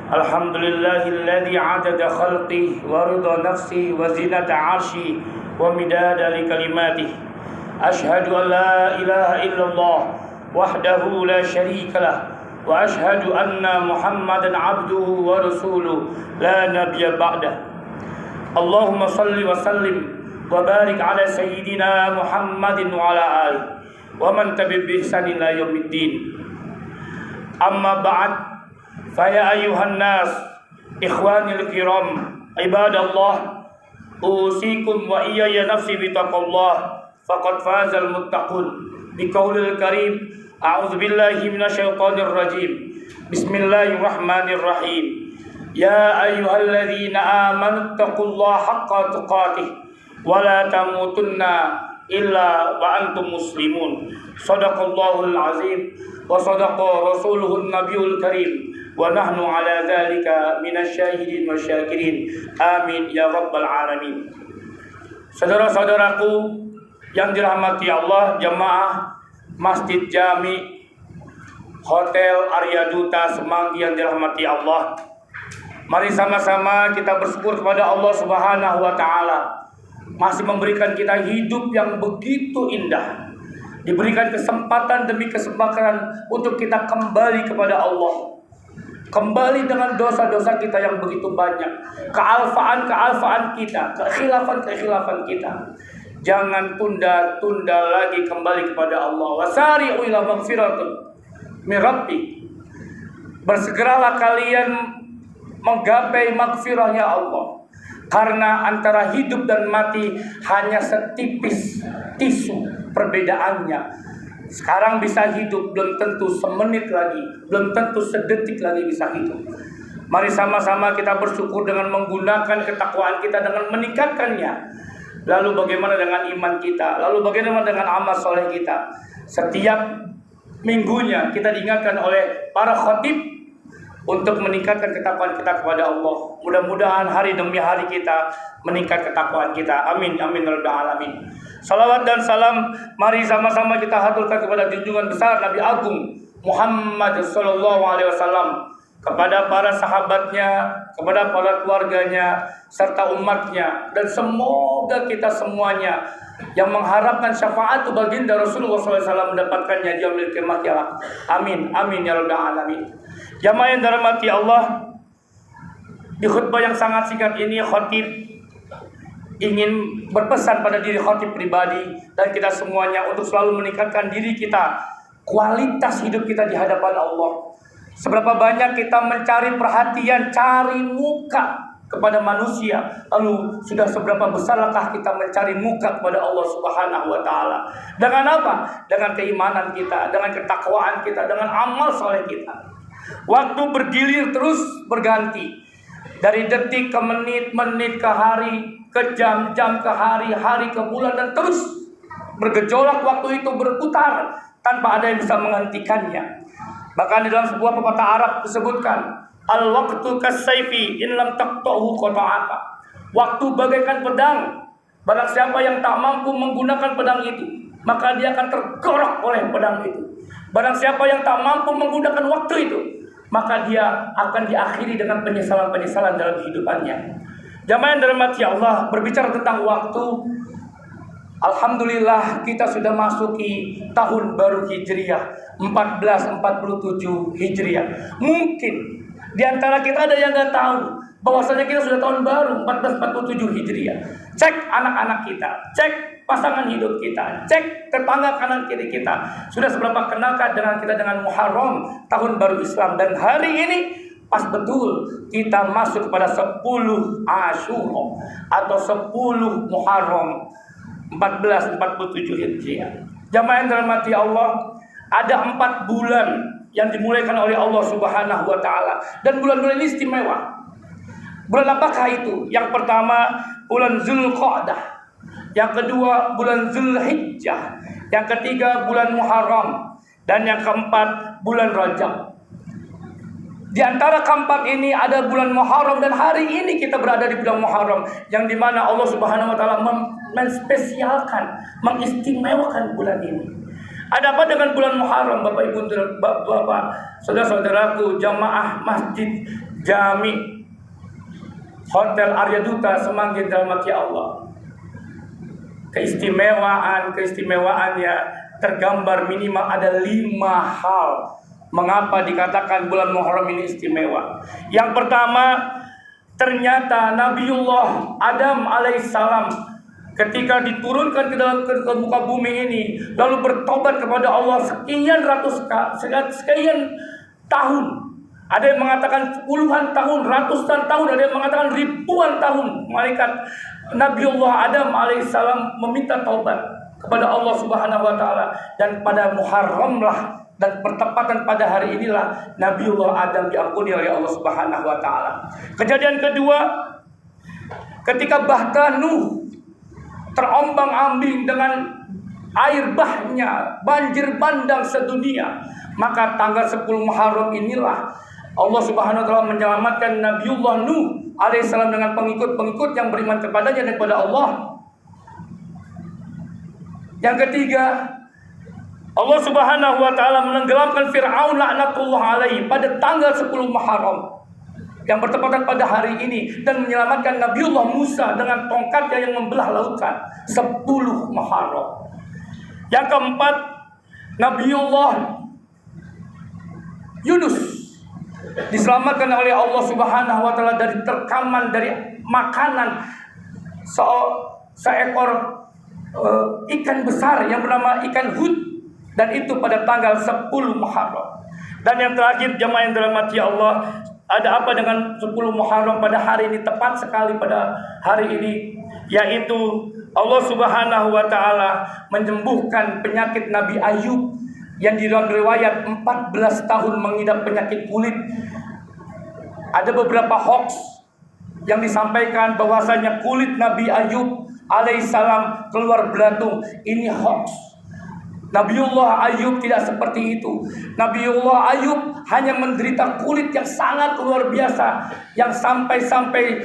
Alhamdulillahilladzi 'adada khalqih wa ridha nafsi wa zinata 'arsyi wa midada li kalimatih. Asyhadu an la ilaha illallah wahdahu la syarikalah wa asyhadu anna Muhammadan 'abduhu wa rasuluh la nabiyya ba'dah. Allahumma shalli wa sallim wa barik ala sayyidina Muhammadin wa ala alihi wa man tabi'ahum bi ihsan ila yaumiddin. Amma ba'd. Faya ayuhan nas, ikhwanil kiram, ibadallah, usikum wa iyaya nafsi bitaqallah, faqad fazal muttaqun. Biqaulil karim, a'udzu billahi minasyaitonir rajim. Bismillahirrahmanirrahim. Ya ayyuhalladzina amanu taqullaha haqqa tuqatih wa la tamutunna illa wa antum muslimun. Shadaqallahul azim wa sadaqa rasuluhun nabiyul karim. Wa nahnu ala dzalika minasyahidin wasyakirin. Amin ya rabbal alamin. Saudara-saudaraku yang dirahmati Allah, jemaah Masjid Jami Hotel Arya Duta Semanggi yang dirahmati Allah, mari sama-sama kita bersyukur kepada Allah Subhanahu wa taala masih memberikan kita hidup yang begitu indah, diberikan kesempatan demi kesempatan untuk kita kembali kepada Allah, kembali dengan dosa-dosa kita yang begitu banyak, kealfaan kita, kekhilafan kita. Jangan tunda-tunda lagi kembali kepada Allah. Wasari'u ila maghfiratin min rabbi. Bersegeralah kalian menggapai maghfirahnya Allah. Karena antara hidup dan mati hanya setipis tisu perbedaannya. Sekarang bisa hidup, belum tentu semenit lagi, belum tentu sedetik lagi bisa hidup. Mari sama-sama kita bersyukur dengan menggunakan ketakwaan kita, dengan meningkatkannya. Lalu bagaimana dengan iman kita? Lalu bagaimana dengan amal soleh kita? Setiap minggunya kita diingatkan oleh para khatib untuk meningkatkan ketakwaan kita kepada Allah. Mudah-mudahan hari demi hari kita meningkat ketakwaan kita. Amin, amin, rabbal alamin. Salawat dan salam mari sama-sama kita haturkan kepada junjungan besar Nabi Agung Muhammad sallallahu alaihi wasallam, kepada para sahabatnya, kepada para keluarganya, serta umatnya, dan semoga kita semuanya yang mengharapkan syafaat baginda Rasulullah SAW mendapatkannya di yaumil qiyamah. Amin, amin ya rabbal alamin. Jamaah yang dirahmati Allah, di khutbah yang sangat singkat ini khatib ingin berpesan pada diri khatib pribadi dan kita semuanya untuk selalu meningkatkan diri kita, kualitas hidup kita di hadapan Allah. Seberapa banyak kita mencari perhatian, cari muka kepada manusia, lalu sudah seberapa besarkah kita mencari muka kepada Allah Subhanahu wa taala? Dengan apa? Dengan keimanan kita, dengan ketakwaan kita, dengan amal soleh kita. Waktu bergilir terus berganti, dari detik ke menit, menit ke hari, ke jam, jam ke hari, hari ke bulan, dan terus bergejolak. Waktu itu berputar tanpa ada yang bisa menghentikannya. Bahkan di dalam sebuah pepatah Arab disebutkan, al-waqtu kas-sayfi in lam taqta'hu qata'aka. Waktu bagaikan pedang, barang siapa yang tak mampu menggunakan pedang itu, maka dia akan tergorok oleh pedang itu. Barang siapa yang tak mampu menggunakan waktu itu, maka dia akan diakhiri dengan penyesalan-penyesalan dalam hidupannya. Jamaah yang dirahmati Allah, berbicara tentang waktu, alhamdulillah kita sudah masuki tahun baru Hijriah 1447 Hijriah. Mungkin di antara kita ada yang nggak tahu bahwasanya kita sudah tahun baru 1447 Hijriah. Cek anak-anak kita, cek pasangan hidup kita, cek tetangga kanan kiri kita. Sudah seberapa kenalkah dengan kita dengan Muharram, tahun baru Islam. Dan hari ini pas betul kita masuk kepada 10 Asyura atau 10 Muharram 1447 Hijriah. Jamaah yang dirahmati Allah, ada 4 bulan yang dimulaikan oleh Allah Subhanahu wa taala, dan bulan-bulan ini istimewa. Bulan apakah itu? Yang pertama bulan Zulqa'dah, yang kedua bulan Zulhijjah, yang ketiga bulan Muharram, dan yang keempat bulan Rajab. Di antara keempat ini ada bulan Muharram, dan hari ini kita berada di bulan Muharram, yang dimana Allah Subhanahu wa taala menspesialkan, mengistimewakan bulan ini. Ada apa dengan bulan Muharram, Bapak Ibu, Bapak, saudara-saudaraku, jamaah Masjid Jami Hotel Arya Duta Semanggi dirahmati Allah. Keistimewaannya tergambar minimal ada 5 hal mengapa dikatakan bulan Muharram ini istimewa. Yang pertama, ternyata Nabiullah Adam alaihissalam ketika diturunkan ke dalam ke muka bumi ini, lalu bertobat kepada Allah sekian tahun. Ada yang mengatakan puluhan tahun, ratusan tahun, ada yang mengatakan ribuan tahun. Malaikat Nabiullah Adam alaihissalam meminta taubat kepada Allah Subhanahu wa taala, dan pada Muharram lah, dan bertepatan pada hari inilah Nabiullah Adam diampuni oleh Allah Subhanahu wa taala. Kejadian kedua, ketika Bahtera Nuh terombang-ambing dengan air bahnya, banjir bandang sedunia, maka tanggal 10 Muharram inilah Allah Subhanahu wa taala menyelamatkan Nabiullah Nuh alaihissalam dengan pengikut-pengikut yang beriman kepadanya dan kepada Allah. Yang ketiga, Allah Subhanahu wa taala menenggelamkan Firaun laknatullah alaihi pada tanggal 10 Muharram yang bertepatan pada hari ini, dan menyelamatkan Nabiullah Musa dengan tongkatnya yang membelah lautan 10 Muharram. Yang keempat, Nabiullah Yunus diselamatkan oleh Allah Subhanahu wa taala dari terkaman dari makanan seekor ikan besar yang bernama ikan hut, dan itu pada tanggal 10 Muharram. Dan yang terakhir, jemaah yang dirahmati Allah, ada apa dengan 10 Muharram pada hari ini, tepat sekali pada hari ini, yaitu Allah Subhanahu wa taala menyembuhkan penyakit Nabi Ayub yang di dalam riwayat 14 tahun mengidap penyakit kulit. Ada beberapa hoax yang disampaikan bahwasanya kulit Nabi Ayub alaihissalam keluar belatung. Ini hoax. Nabiullah Ayub tidak seperti itu. Nabiullah Ayub hanya menderita kulit yang sangat luar biasa, yang sampai-sampai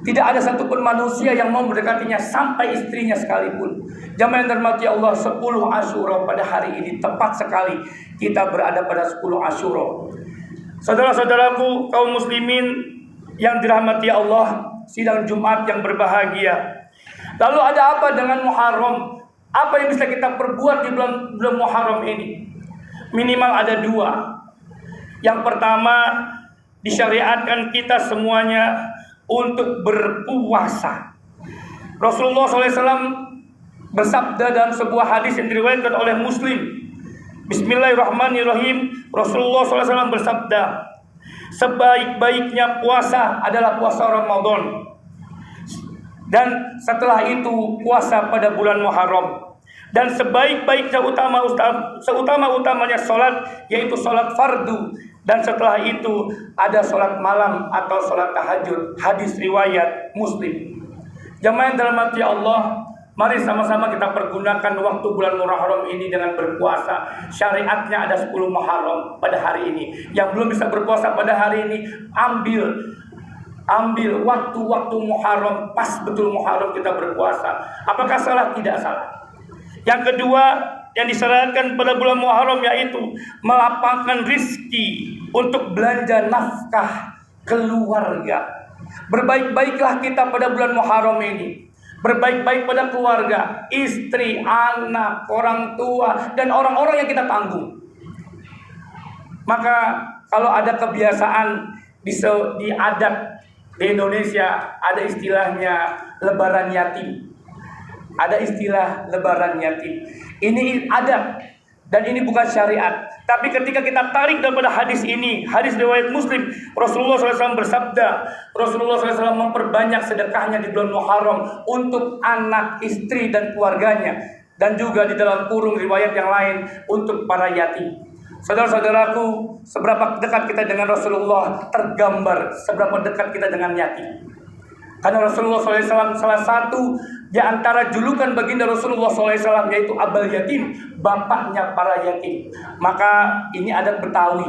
tidak ada satupun manusia yang mau mendekatinya, sampai istrinya sekalipun. Jamaah yang dirahmati Allah, 10 Asyura pada hari ini tepat sekali kita berada pada 10 Asyura. Saudara-saudaraku kaum muslimin yang dirahmati Allah, sidang Jumat yang berbahagia. Lalu ada apa dengan Muharram? Apa yang bisa kita perbuat di bulan Muharram ini? Minimal ada 2. Yang pertama, disyariatkan kita semuanya untuk berpuasa. Rasulullah SAW bersabda dalam sebuah hadis yang diriwayatkan oleh Muslim. Bismillahirrahmanirrahim. Rasulullah SAW bersabda, sebaik-baiknya puasa adalah puasa Ramadan, dan setelah itu puasa pada bulan Muharram. Dan sebaik-baiknya seutama-utamanya sholat, yaitu sholat fardu. Dan setelah itu ada sholat malam atau sholat tahajud. Hadis riwayat Muslim. Jamaah yang dirahmati Allah, mari sama-sama kita pergunakan waktu bulan Muharram ini dengan berpuasa. Syariatnya ada 10 Muharram pada hari ini. Yang belum bisa berpuasa pada hari ini, ambil waktu-waktu Muharram, pas betul Muharram kita berpuasa. Apakah salah? Tidak salah. Yang kedua yang disyariatkan pada bulan Muharram yaitu melapangkan rizki untuk belanja nafkah keluarga. Berbaik-baiklah kita pada bulan Muharram ini. Berbaik-baik pada keluarga, istri, anak, orang tua, dan orang-orang yang kita tanggung. Maka kalau ada kebiasaan di adat di Indonesia, ada istilahnya lebaran yatim. Ada istilah lebaran yatim. Ini ada dan ini bukan syariat. Tapi ketika kita tarik daripada hadis ini, hadis riwayat Muslim, Rasulullah SAW bersabda, Rasulullah SAW memperbanyak sedekahnya di bulan Muharram untuk anak, istri dan keluarganya, dan juga di dalam kurung riwayat yang lain untuk para yatim. Saudara-saudaraku, seberapa dekat kita dengan Rasulullah tergambar seberapa dekat kita dengan yatim. Karena Rasulullah SAW salah satu di antara julukan baginda Rasulullah SAW yaitu Abul Yatim, bapaknya para yatim. Maka ini adat Betawi,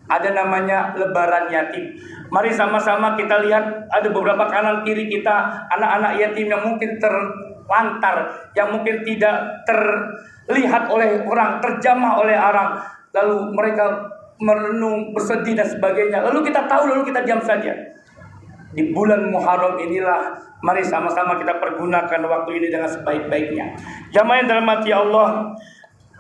ada namanya lebaran yatim. Mari sama-sama kita lihat, ada beberapa kanan kiri kita anak-anak yatim yang mungkin terlantar, yang mungkin tidak terlihat oleh orang, terjamah oleh orang. Lalu mereka merenung, bersedih dan sebagainya. Lalu kita tahu, lalu kita diam saja. Di bulan Muharram inilah, mari sama-sama kita pergunakan waktu ini dengan sebaik-baiknya. Jamaah yang dirahmati Allah,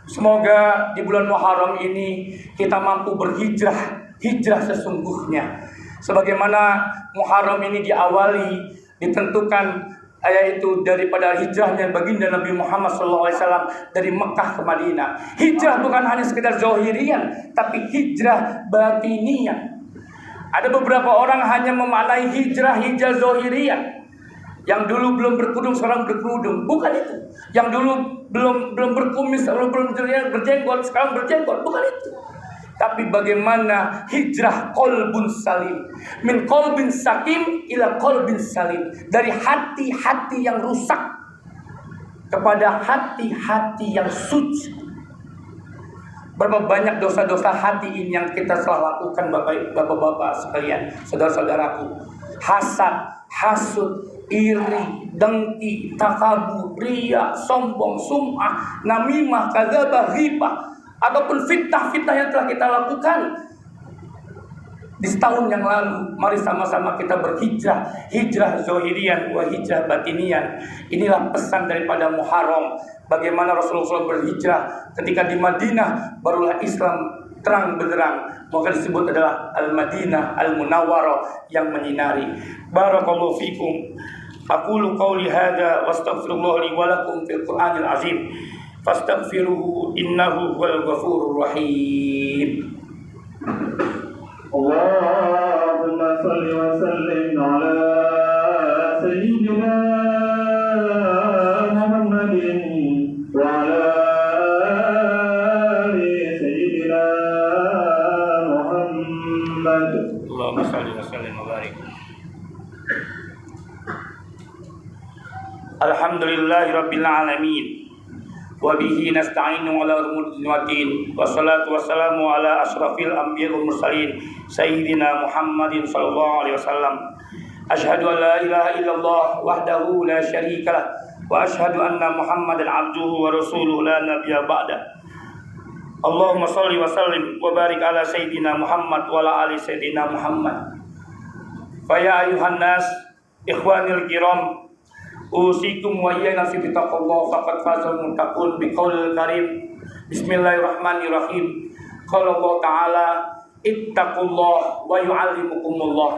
semoga di bulan Muharram ini kita mampu berhijrah, hijrah sesungguhnya. Sebagaimana Muharram ini diawali, ditentukan yaitu daripada hijrahnya baginda Nabi Muhammad SAW dari Mekah ke Madinah. Hijrah bukan hanya sekedar zahirian, tapi hijrah batiniah. Ada beberapa orang hanya memaknai hijrah zahiriyah. Yang dulu belum berkudung sekarang berkerudung. Bukan itu. Yang dulu belum berkumis, belum berjenggot sekarang berjenggot. Bukan itu. Tapi bagaimana hijrah qalbun salim, min qalbin sakim ila qalbin salim, dari hati-hati yang rusak kepada hati-hati yang suci. Berapa banyak dosa-dosa hati ini yang kita telah lakukan, bapak-bapak sekalian, saudara-saudaraku. Hasad, hasud, iri, dengki, takabur, riya, sombong, sum'ah, namimah, kadzabah, ghibah, ataupun fitnah-fitnah yang telah kita lakukan di setahun yang lalu. Mari sama-sama kita berhijrah, hijrah zahirian wa hijrah batinian. Inilah pesan daripada Muharram. Bagaimana Rasulullah SAW berhijrah ketika di Madinah, barulah Islam terang benderang. Maka disebut adalah Al-Madinah Al-Munawwarah, yang menyinari. Barakallahu fikum. Aqulu qawli hadza wastaghfirullah li wa lakum fil Qur'anil azim. Fastaghfiruhu innahu huwal ghafurur rahim. Allahumma salli wa sallim ala sayyidina Muhammadin wa ala ali sayyidina Muhammad. Allahumma salli wa sallim wa barik. Alhamdulillahi rabbil alamin. Wa bihi nasta'inu ala umuri dunya wassalatu wassalamu ala asyrafil anbiya'i wal mursalin sayyidina Muhammadin sallallahu alaihi wasallam. Asyhadu an la ilaha illallah wahdahu la syarikalah wa asyhadu anna Muhammadan abduhu wa rasuluhu la nabiyya ba'da. Allahumma shalli wa sallim wa barik ala sayyidina Muhammad wa ala ali sayyidina Muhammad. Fa ya ayuhan nas ikhwanil kiram, usikum wa iyya nafsi bi taqwallah faqad fazal muttaqun bi qaulil karim. Bismillahirrahmanirrahim. Qala Allah Ta'ala ittaqullah wa yu'allimukumullah.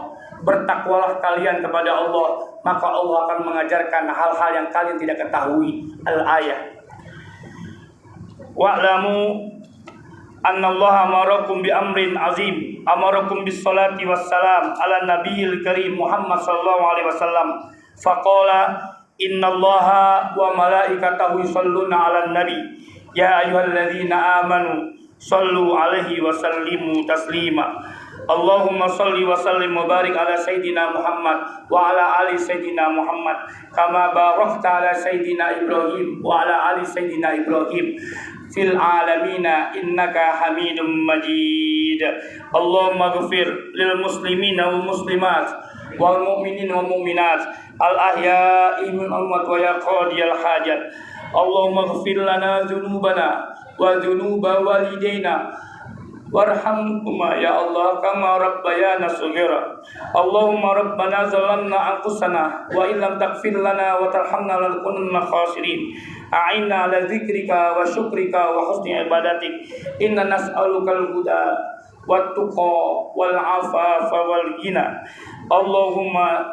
Bertakwalah kalian kepada Allah, maka Allah akan mengajarkan hal-hal yang kalian tidak ketahui. Al-ayat. Wa'lamu anna Allah amarakum bi amrin azim, amarakum bis salati wassalam ala nabiyil karim Muhammad sallallahu alaihi wasallam. Faqala innallaha wa malaikatahu yusholluna 'alan nabi ya ayyuhalladzina amanu shallu 'alaihi wa sallimu taslima. Allahumma shalli wa sallim wa barik ala sayyidina Muhammad wa ala ali sayyidina Muhammad kama barakta ala sayyidina Ibrahim wa ala ali sayyidina Ibrahim fil alamina innaka Hamidum Majid. Allahumma ighfir lil muslimina wal muslimat wal mu'minin wal mu'minat al ahya'i min amwat wa ya qadiyal hajat. Allahumma ighfir lana dzunubana wa dzunuba walidayna warhamhuma ya Allah kama rabbayana shaghira. Allahumma rabbana zalamna anfusana wa illam taghfir lana wa tarhamna lanakunanna khasirin. A'inna ala dzikrika wa syukrika wa husni ibadatik. Inna nas'alukal huda wat tuqa wal afafa wal ghina. Allahumma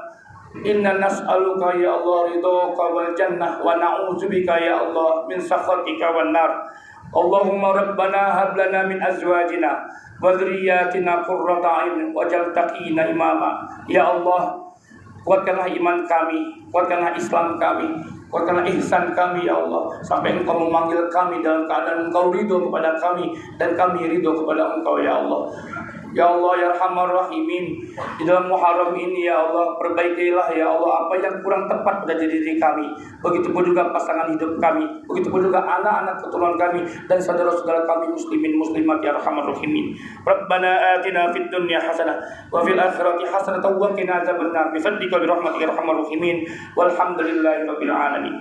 Inna nas'aluka ya Allah ridhaka wal jannah wa na'udzubika ya Allah min sakhatika wan nar. Allahumma rabbana hab lana min azwajina wa dhurriyyatina qurrata a'yun waj'al taqina imama. Ya Allah, kuatkanlah iman kami, kuatkanlah Islam kami, kuatkanlah ihsan kami ya Allah, sampai Engkau memanggil kami dalam keadaan Engkau ridho kepada kami dan kami ridho kepada Engkau ya Allah. Ya Allah ya Arhamar Rahimin, di dalam Muharram ini ya Allah, perbaikilah ya Allah apa yang kurang tepat pada diri kami. Begitupun juga pasangan hidup kami, begitupun juga anak-anak keturunan kami dan saudara-saudara kami muslimin muslimat ya Arhamar Rahimin. Rabbana atina fid dunya hasanah wa fil akhirati hasanah wa qina adzabannar bi fadlika bi rahmatika ya Arhamar Rahimin. Walhamdulillahirabbil alamin.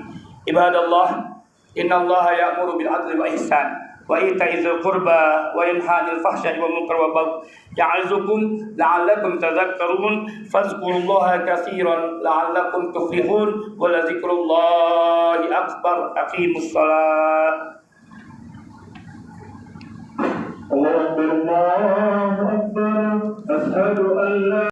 Ibadallah, innallaha ya'muru bil adli wa ihsan wa ita'i dzil qurba wa yanha 'anil fahsya'i wal munkari wal baghi ya'izukum la'allakum tadhakkarun fadhkurullaha katsiran la'allakum tuflihun wa la dzikrullahi akbar. Aqimus shalah. Allahu akbar, Allahu akbar, asyhadu an la